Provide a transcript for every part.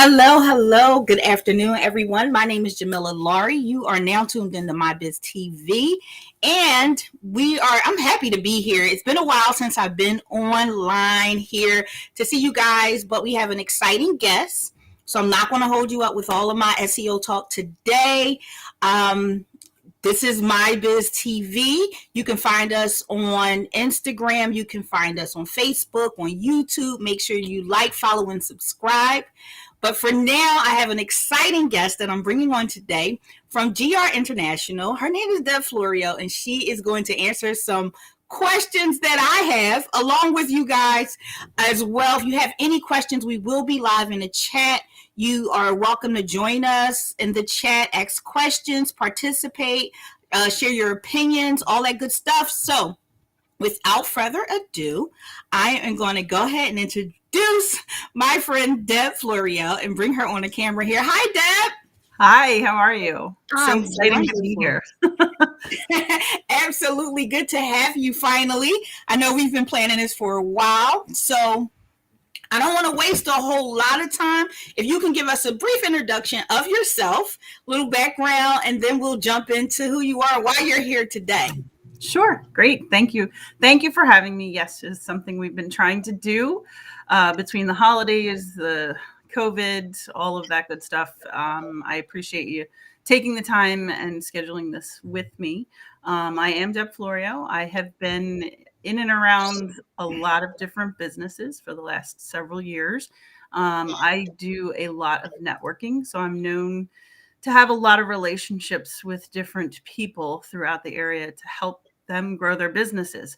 Hello, hello. Good afternoon, everyone. My name is Jamilah Lawry. You are now tuned into My Biz TV, and I'm happy to be here. It's been a while since I've been online here to see you guys, but we have an exciting guest. So I'm not going to hold you up with all of my SEO talk today. This is My Biz TV. You can find us on Instagram. You can find us on Facebook, on YouTube. Make sure you like, follow, and subscribe. But for now, I have an exciting guest that I'm bringing on today from GR International. Her name is Deb Florio, and she is going to answer some questions that I have, along with you guys as well. If you have any questions, we will be live in the chat. You are welcome to join us in the chat, ask questions, participate, share your opinions, all that good stuff. So without further ado, I am going to go ahead and introduce my friend Deb Florio and bring her on the camera here. Hi, Deb. Hi, how are you? So exciting to be here. Absolutely good to have you finally. I know we've been planning this for a while, so I don't want to waste a whole lot of time. If you can give us a brief introduction of yourself, a little background, and then we'll jump into who you are and why you're here today. Sure. Great. Thank you. Thank you for having me. Yes, it's something we've been trying to do between the holidays, the COVID, all of that good stuff. I appreciate you taking the time and scheduling this with me. I am Deb Florio. I have been in and around a lot of different businesses for the last several years. I do a lot of networking, so I'm known to have a lot of relationships with different people throughout the area to help them grow their businesses.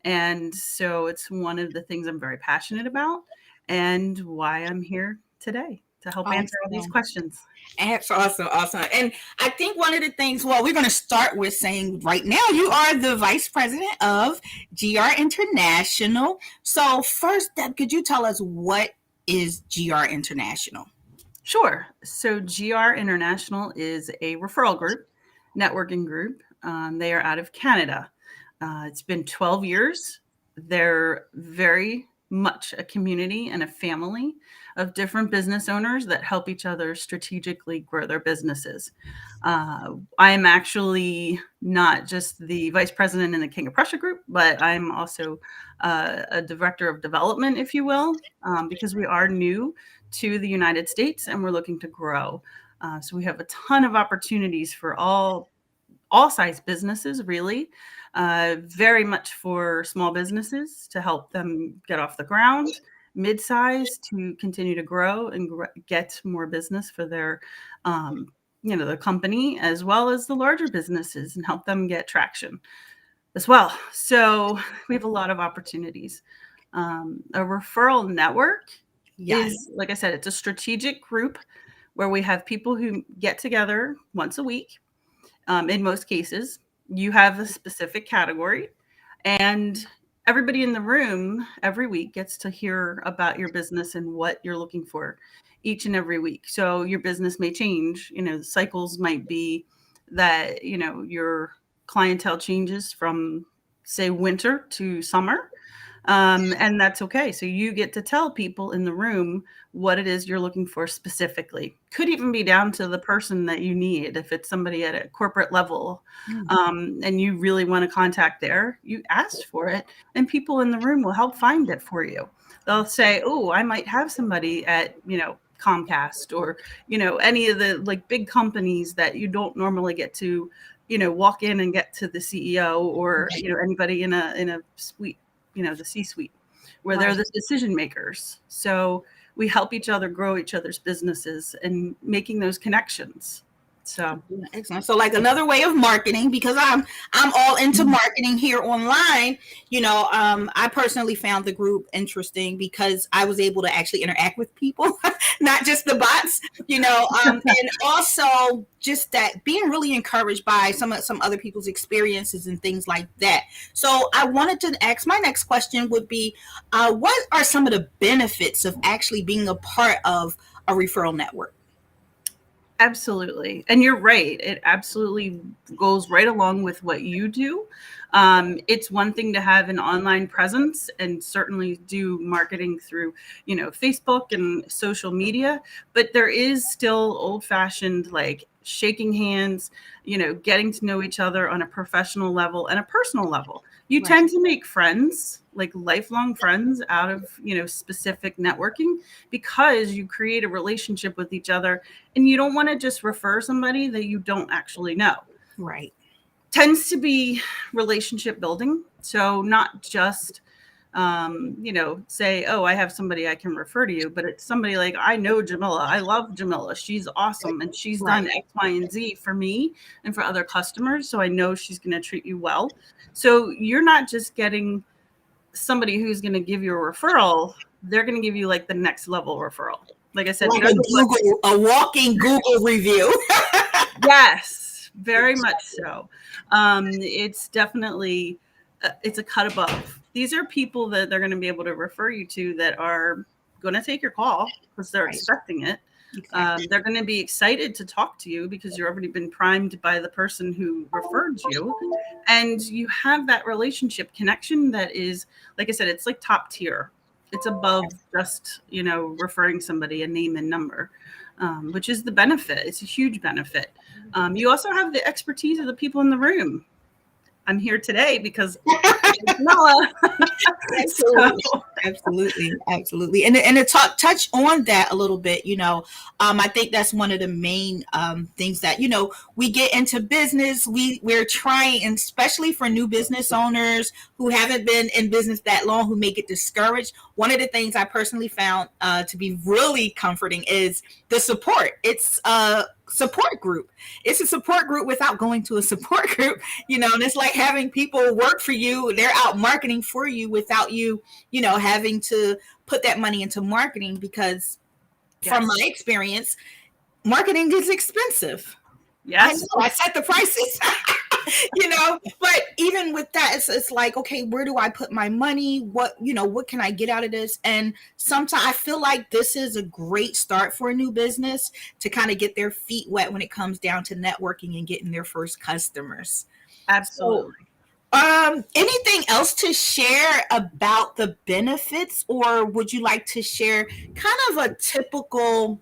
And so it's one of the things I'm very passionate about and why I'm here today to help answer all these questions. That's awesome. And I think one of the things, we're going to start with saying right now you are the vice president of GR International. So first, Deb, could you tell us what is GR International? Sure. So GR International is a referral group, networking group. They are out of Canada. It's been 12 years. They're very much a community and a family of different business owners that help each other strategically grow their businesses. I am actually not just the vice president in the King of Prussia group, but I'm also a director of development, if you will, because we are new to the United States and we're looking to grow. So we have a ton of opportunities for all size businesses, really, very much for small businesses to help them get off the ground, mid-size to continue to grow and get more business for their, the company, as well as the larger businesses and help them get traction as well. So we have a lot of opportunities. A referral network is, like I said, it's a strategic group where we have people who get together once a week. In most cases, you have a specific category and everybody in the room every week gets to hear about your business and what you're looking for each and every week. So your business may change. The cycles might be that, your clientele changes from, say, winter to summer. And that's okay. So you get to tell people in the room what it is you're looking for specifically. Could even be down to the person that you need. If it's somebody at a corporate level and you really want to contact there, you ask for it and people in the room will help find it for you. They'll say, oh, I might have somebody at, Comcast or, any of the big companies that you don't normally get to, walk in and get to the CEO or, anybody in a suite. The C-suite, where they're the decision makers. So we help each other grow each other's businesses and making those connections. So excellent. So like another way of marketing, because I'm all into marketing here online. I personally found the group interesting because I was able to actually interact with people, not just the bots. And also just that being really encouraged by some other people's experiences and things like that. So I wanted to ask, my next question would be, what are some of the benefits of actually being a part of a referral network? Absolutely. And you're right. It absolutely goes right along with what you do. It's one thing to have an online presence and certainly do marketing through, Facebook and social media, but there is still old fashioned, like shaking hands, getting to know each other on a professional level and a personal level. You Right. tend to make friends, like lifelong friends out of, specific networking because you create a relationship with each other and you don't want to just refer somebody that you don't actually know. Right. Tends to be relationship building. So not just, say, oh, I have somebody I can refer to you, but it's somebody like, I know Jamilah. I love Jamilah. She's awesome. And she's Right. done X, Y, and Z for me and for other customers. So I know she's going to treat you well. So you're not just getting somebody who's going to give you a referral. They're going to give you like the next level referral. Like I said, Like a walking Google review. yes, very much so. It's definitely it's a cut above. These are people that they're going to be able to refer you to that are going to take your call because they're Right. expecting it. Exactly. They're going to be excited to talk to you because you've already been primed by the person who referred you, and you have that relationship connection that is, like I said, it's like top tier. It's above just referring somebody a name and number, which is the benefit. It's a huge benefit. You also have the expertise of the people in the room. I'm here today because Noah. Absolutely. So, Absolutely. And to touch on that a little bit, I think that's one of the main things that, we get into business. We're trying, and especially for new business owners who haven't been in business that long, who may get discouraged. One of the things I personally found to be really comforting is the support. It's a support group. It's a support group without going to a support group, and it's like having people work for you. They're out marketing for you without you, having to put that money into marketing because from my experience, marketing is expensive. I yes, know I set the prices, but even with that, it's like, okay, where do I put my money? What can I get out of this? And sometimes I feel like this is a great start for a new business to kind of get their feet wet when it comes down to networking and getting their first customers. So, absolutely. anything else to share about the benefits, or would you like to share kind of a typical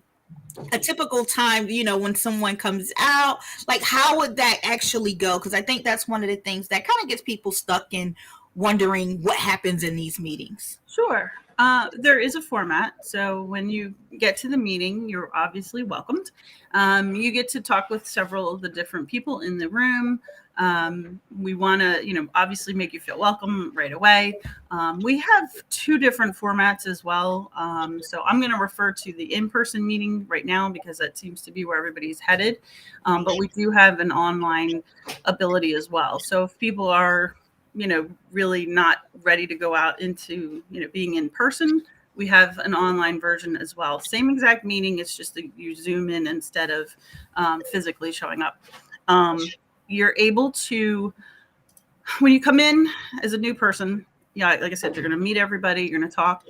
time, when someone comes out, like how would that actually go? Because I think that's one of the things that kind of gets people stuck in wondering what happens in these meetings. Sure. There is a format. So when you get to the meeting, you're obviously welcomed. You get to talk with several of the different people in the room. We want to, obviously make you feel welcome right away. We have two different formats as well. So I'm going to refer to the in-person meeting right now because that seems to be where everybody's headed. But we do have an online ability as well. So if people are really not ready to go out into, being in person, we have an online version as well. Same exact meeting. It's just that you Zoom in instead of physically showing up. You're able to, when you come in as a new person, like I said, you're going to meet everybody. You're going to talk.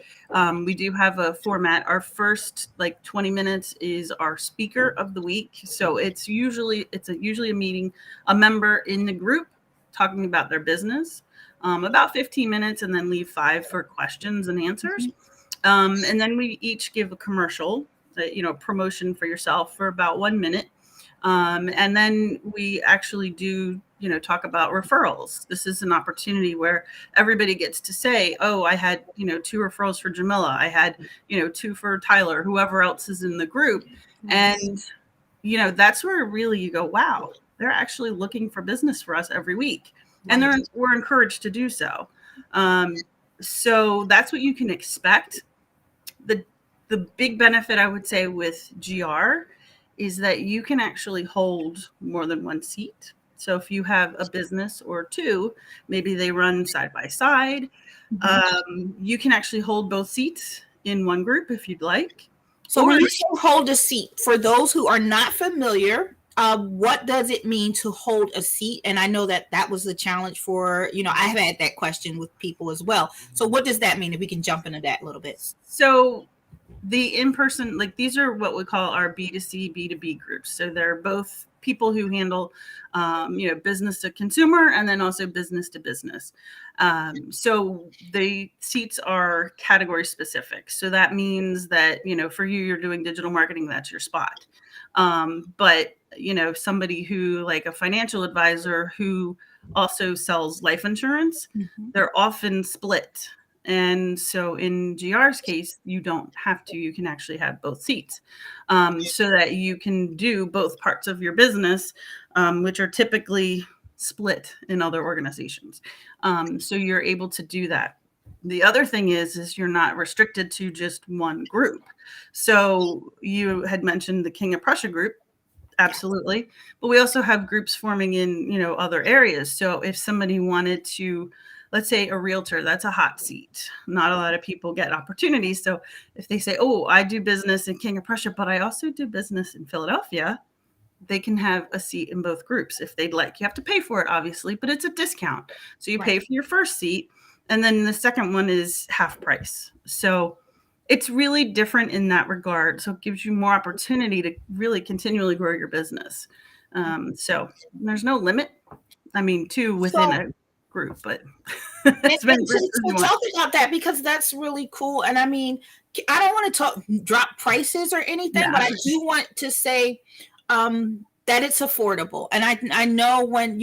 We do have a format. Our first 20 minutes is our speaker of the week. So it's usually a meeting, a member in the group talking about their business, about 15 minutes, and then leave 5 for questions and answers. And then we each give a commercial, promotion for yourself for about 1 minute. And then we actually do, talk about referrals. This is an opportunity where everybody gets to say, oh, I had, 2 referrals for Jamilah. I had, 2 for Tyler, whoever else is in the group. And, that's where really you go, wow, they're actually looking for business for us every week. And we're encouraged to do so. So that's what you can expect. The big benefit, I would say, with GR is that you can actually hold more than one seat. So if you have a business or 2, maybe they run side by side, you can actually hold both seats in one group if you'd like. So when you say hold a seat, for those who are not familiar, what does it mean to hold a seat? And I know that was a challenge for, I have had that question with people as well. So what does that mean? If we can jump into that a little bit. So The in-person, like these are what we call our B2C, B2B groups. So they're both people who handle, business to consumer and then also business to business. So the seats are category specific. So that means that, for you, you're doing digital marketing, that's your spot. But, somebody who like a financial advisor who also sells life insurance, they're often split. And so in GR's case, you don't have to, you can actually have both seats, so that you can do both parts of your business, which are typically split in other organizations. So you're able to do that. The other thing is you're not restricted to just one group. So you had mentioned the King of Prussia group. Absolutely. But we also have groups forming in, other areas. So if somebody wanted to, let's say a realtor, that's a hot seat. Not a lot of people get opportunities. So if they say, oh, I do business in King of Prussia, but I also do business in Philadelphia, they can have a seat in both groups if they'd like. You have to pay for it, obviously, but it's a discount. So you pay for your first seat, and then the second one is half price. So it's really different in that regard. So it gives you more opportunity to really continually grow your business. So there's no limit. I mean, two within a group, but it's been so talk about that, because that's really cool. And I mean, I don't want to drop prices or anything, but I do want to say that it's affordable. And I know when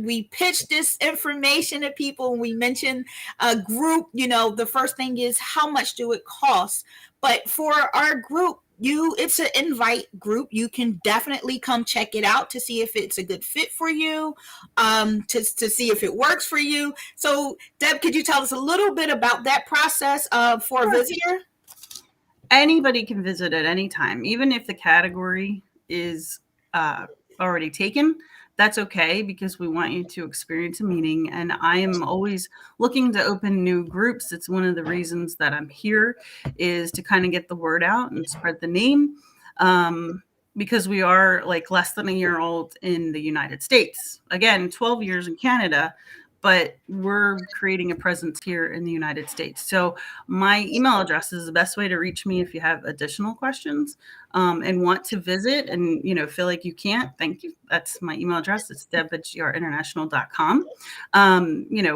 we pitch this information to people, when we mention a group, the first thing is how much do it cost? But for our group, it's an invite group. You can definitely come check it out to see if it's a good fit for you, to see if it works for you. So Deb, could you tell us a little bit about that process for a visitor? Anybody can visit at any time, even if the category is already taken. That's okay, because we want you to experience a meeting. And I am always looking to open new groups. It's one of the reasons that I'm here, is to kind of get the word out and spread the name, because we are like less than a year old in the United States. Again, 12 years in Canada, but we're creating a presence here in the United States. So my email address is the best way to reach me if you have additional questions, and want to visit and, feel like you can't. Thank you. That's my email address. It's deb@grinternational.com.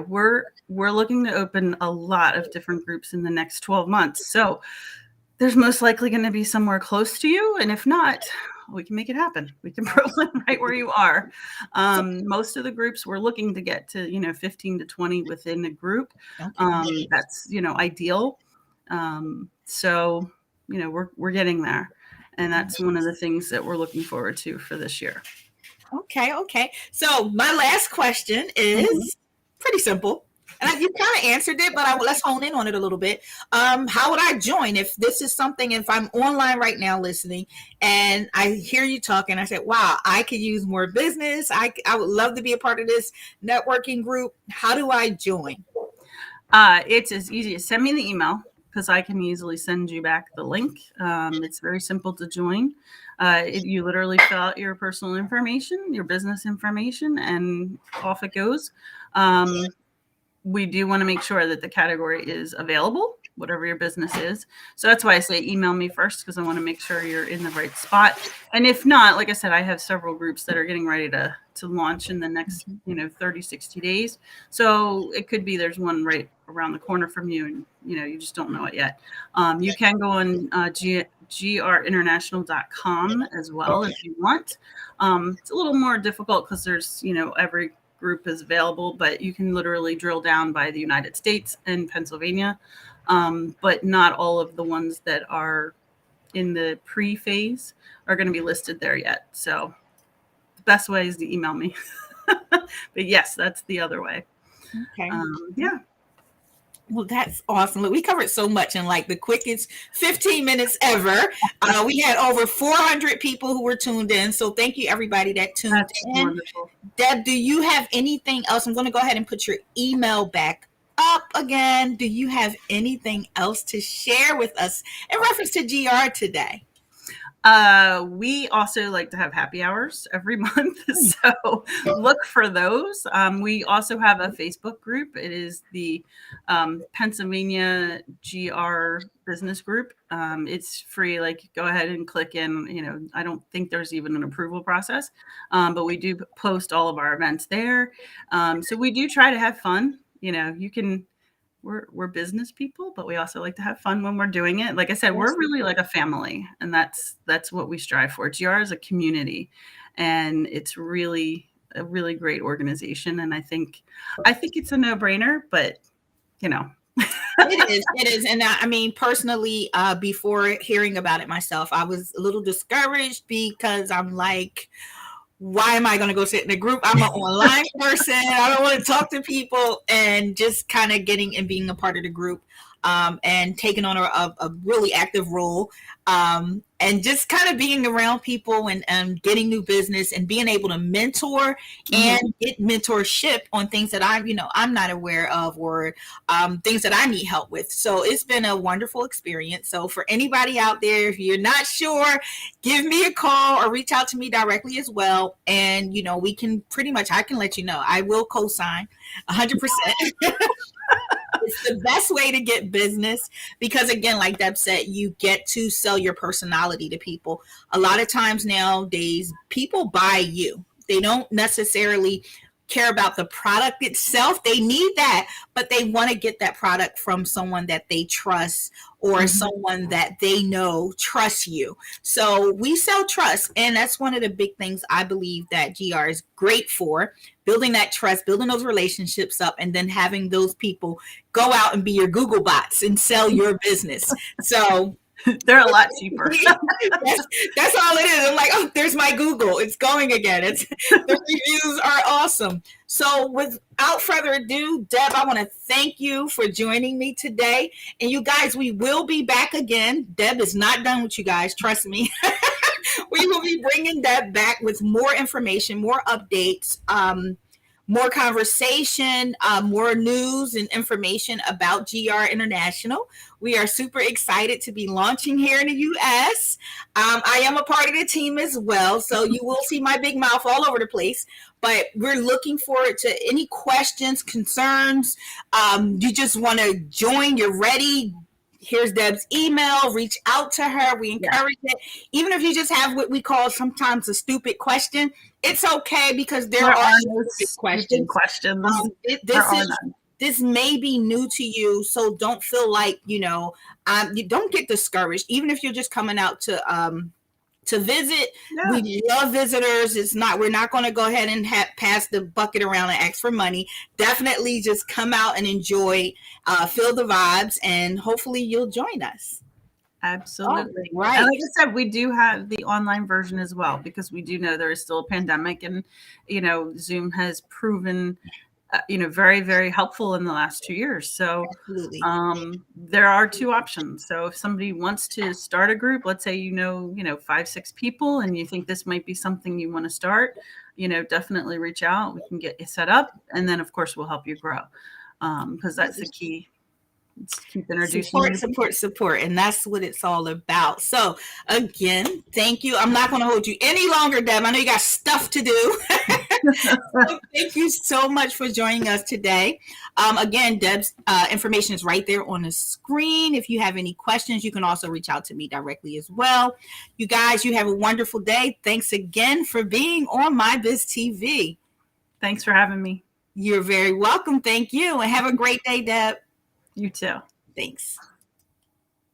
We're looking to open a lot of different groups in the next 12 months. So there's most likely going to be somewhere close to you. And if not, we can make it happen. We can Brooklyn right where you are. Most of the groups we're looking to get to, 15 to 20 within a group. That's, ideal. So, we're getting there. And that's one of the things that we're looking forward to for this year. Okay. So my last question is pretty simple. And you kind of answered it, but let's hone in on it a little bit. How would I join if this is something, if I'm online right now listening and I hear you talking, I said, wow, I could use more business. I would love to be a part of this networking group. How do I join? It's as easy as send me the email, because I can easily send you back the link. It's very simple to join. You literally fill out your personal information, your business information, and off it goes. We do want to make sure that the category is available, whatever your business is. So that's why I say email me first, because I want to make sure you're in the right spot. And if not, like I said, I have several groups that are getting ready to launch in the next 30, 60 days. So it could be there's one right around the corner from you, and you just don't know it yet. You can go on grinternational.com as well if you want. It's a little more difficult because there's every group is available, but you can literally drill down by the United States and Pennsylvania, but not all of the ones that are in the pre-phase are going to be listed there yet. So the best way is to email me. But yes, that's the other way. Okay. Yeah. Well, that's awesome. Look, we covered so much in like the quickest 15 minutes ever. We had over 400 people who were tuned in. So thank you, everybody that tuned in. Wonderful. Deb, do you have anything else? I'm going to go ahead and put your email back up again. Do you have anything else to share with us in reference to GR today? We also like to have happy hours every month, so look for those. We also have a Facebook group. It is the Pennsylvania GR business group. It's free. Like, go ahead and click in. I don't think there's even an approval process, but we do post all of our events there. So we do try to have fun. You can. We're business people, but we also like to have fun when we're doing it. Like I said, we're really like a family, and that's what we strive for. GR is a community, and it's really a really great organization. And I think it's a no-brainer, but It is. And I mean, personally, before hearing about it myself, I was a little discouraged because I'm like, why am I going to go sit in a group? I'm an online person. I don't want to talk to people, and just kind of getting and being a part of the group, and taking on a really active role, and just kind of being around people, and getting new business, and being able to mentor and get mentorship on things that I'm not aware of, or things that I need help with. So it's been a wonderful experience. So for anybody out there, if you're not sure, give me a call or reach out to me directly as well. And, we can I can let you know. I will co-sign 100%. It's the best way to get business because, again, like Deb said, you get to sell your personality to people. A lot of times nowadays, people buy you. They don't necessarily care about the product itself. They need that, but they want to get that product from someone that they trust, or someone that they know trusts you. So we sell trust, and that's one of the big things I believe that GR is great for: building that trust, building those relationships up, and then having those people go out and be your Google bots and sell your business. So they're a lot cheaper. That's all it is. I'm like, oh, there's my Google. It's going again. The reviews are awesome. So without further ado, Deb, I want to thank you for joining me today. And you guys, we will be back again. Deb is not done with you guys. Trust me. We will be bringing Deb back with more information, more updates, more conversation, more news and information about GR International. We are super excited to be launching here in the U.S. I am a part of the team as well, so you will see my big mouth all over the place. But we're looking forward to any questions, concerns. You just want to join, you're ready. Here's Deb's email. Reach out to her. We encourage it. Even if you just have what we call sometimes a stupid question, it's okay, because there are no stupid questions. This may be new to you, so don't feel like you don't get discouraged. Even if you're just coming out to visit, we love visitors. We're not going to go ahead and pass the bucket around and ask for money. Definitely just come out and enjoy, feel the vibes, and hopefully you'll join us. Absolutely. Right. And like I said, we do have the online version as well, because we do know there is still a pandemic, and, Zoom has proven, very, very helpful in the last 2 years. So there are two options. So if somebody wants to start a group, let's say, 5-6 people, and you think this might be something you want to start, definitely reach out. We can get you set up. And then, of course, we'll help you grow, because that's the key. Keep introducing support, and that's what it's all about. So again, thank you. I'm not going to hold you any longer, Deb. I know you got stuff to do. So thank you so much for joining us today. Again, Deb's information is right there on the screen. If you have any questions, you can also reach out to me directly as well. You guys, you have a wonderful day. Thanks again for being on My Biz TV. Thanks for having me. You're very welcome. Thank you, and have a great day, Deb. You too. Thanks.